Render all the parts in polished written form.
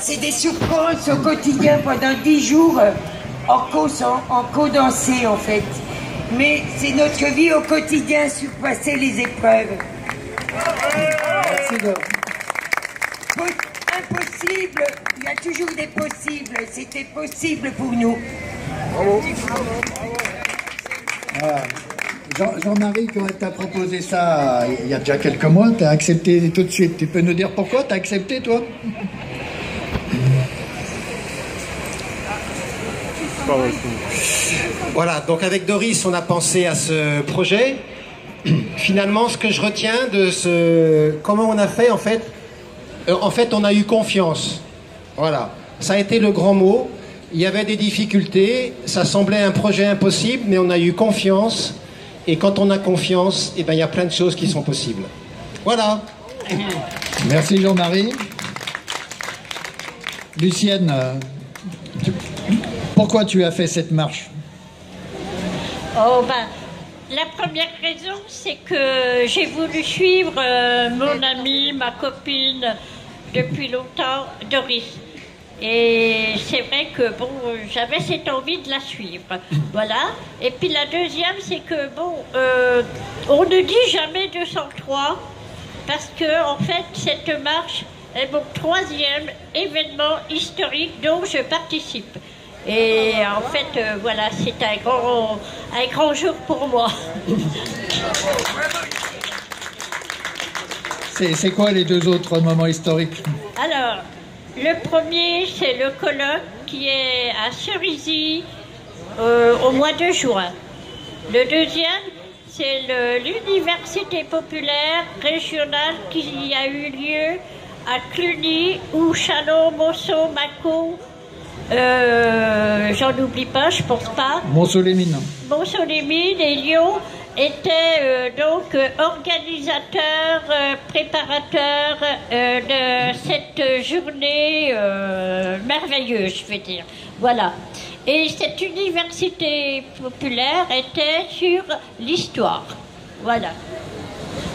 C'est des souffrances au quotidien pendant 10 jours en condensé en fait. Mais c'est notre vie au quotidien, surpasser les épreuves. Impossible, il y a toujours des possibles. C'était possible pour nous. Bravo. Jean-Marie, quand elle t'a proposé ça il y a déjà quelques mois, tu as accepté tout de suite. Tu peux nous dire pourquoi tu as accepté, toi? Voilà, donc avec Doris, on a pensé à ce projet. Finalement, ce que je retiens de ce... Comment on a fait, en fait, on a eu confiance. Voilà, ça a été le grand mot. Il y avait des difficultés, ça semblait un projet impossible, mais on a eu confiance. Et quand on a confiance, eh ben, il y a plein de choses qui sont possibles. Voilà. Merci Jean-Marie. Lucienne, pourquoi tu as fait cette marche? Oh ben, la première raison, c'est que j'ai voulu suivre mon amie, ma copine, depuis longtemps, Doris. Et c'est vrai que, bon, j'avais cette envie de la suivre. Voilà. Et puis la deuxième, c'est que, bon, on ne dit jamais 203, parce que, en fait, cette marche est mon 3e événement historique dont je participe. Et en fait, voilà, c'est un grand jour pour moi. C'est quoi les 2 autres moments historiques? Alors, le premier, c'est le colloque qui est à Cerisy au mois de juin. Le deuxième, c'est l'université populaire régionale qui a eu lieu à Cluny, ou Chalon, Monceau, Mâcon, j'en oublie pas, je pense pas. Monceau-les-Mines. Monceau-les-Mines et Lyon étaient donc organisateurs, préparateurs de cette journée merveilleuse, je vais dire. Voilà. Et cette université populaire était sur l'histoire. Voilà.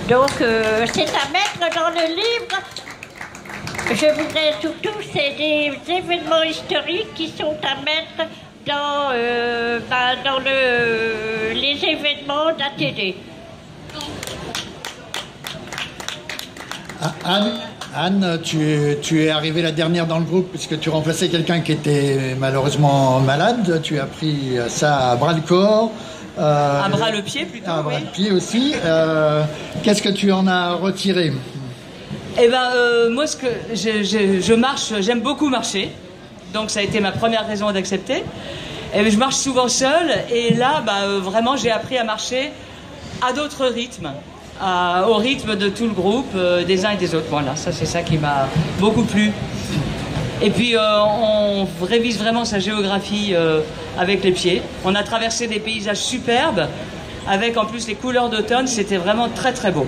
Donc c'est à mettre dans le livre. Je voudrais surtout, c'est des événements historiques qui sont à mettre dans les événements d'ATD. Anne, tu es arrivée la dernière dans le groupe puisque tu remplaçais quelqu'un qui était malheureusement malade. Tu as pris ça à bras le corps. À bras le pied plutôt. À bras le pied aussi. Qu'est-ce que tu en as retiré? Eh ben, moi, je marche, j'aime beaucoup marcher. Donc, ça a été ma première raison d'accepter. Et je marche souvent seule. Et là, vraiment, j'ai appris à marcher à d'autres rythmes. Au rythme de tout le groupe, des uns et des autres. Voilà, ça, c'est ça qui m'a beaucoup plu. Et puis, on révise vraiment sa géographie avec les pieds. On a traversé des paysages superbes, avec en plus les couleurs d'automne. C'était vraiment très, très beau.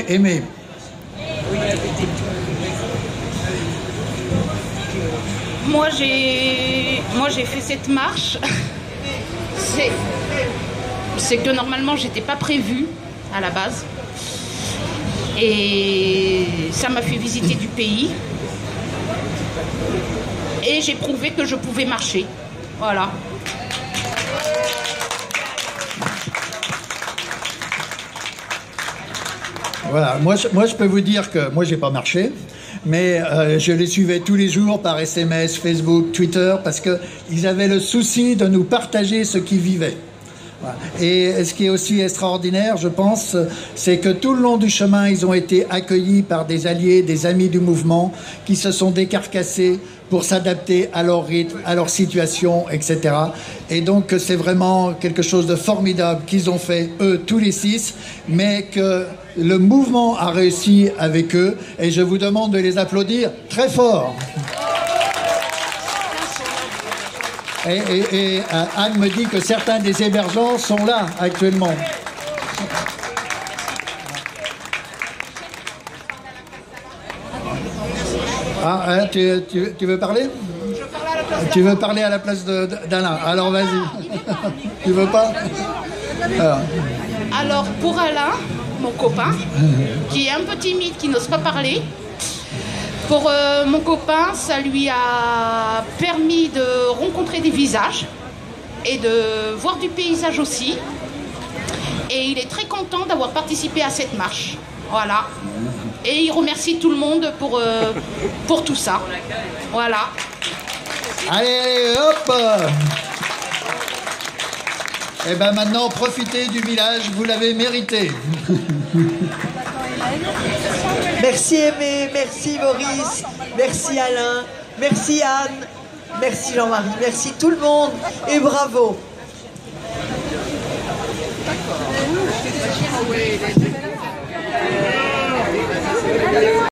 Aimé. Moi j'ai fait cette marche. C'est que normalement j'étais pas prévue à la base. Et ça m'a fait visiter du pays. Et j'ai prouvé que je pouvais marcher. Voilà. Voilà, moi je peux vous dire que moi j'ai pas marché, mais je les suivais tous les jours par SMS, Facebook, Twitter, parce qu'ils avaient le souci de nous partager ce qu'ils vivaient. Voilà. Et ce qui est aussi extraordinaire, je pense, c'est que tout le long du chemin, ils ont été accueillis par des alliés, des amis du mouvement, qui se sont décarcassés pour s'adapter à leur rythme, à leur situation, etc. Et donc c'est vraiment quelque chose de formidable qu'ils ont fait, eux, tous les 6, mais que le mouvement a réussi avec eux, et je vous demande de les applaudir très fort. Et Anne me dit que certains des hébergeants sont là actuellement. Ah, tu veux parler? Je parle à la Tu veux parler à la place d'Alain? Alors vas-y. Tu veux pas? Alors pour Alain, mon copain, qui est un peu timide, qui n'ose pas parler, pour mon copain, ça lui a permis de rencontrer des visages et de voir du paysage aussi. Et il est très content d'avoir participé à cette marche. Voilà. Et il remercie tout le monde pour tout ça. Voilà. Allez, hop! Et ben maintenant, profitez du village, vous l'avez mérité. Merci Aimé, merci Maurice, merci Alain, merci Anne, merci Jean-Marie, merci tout le monde et bravo.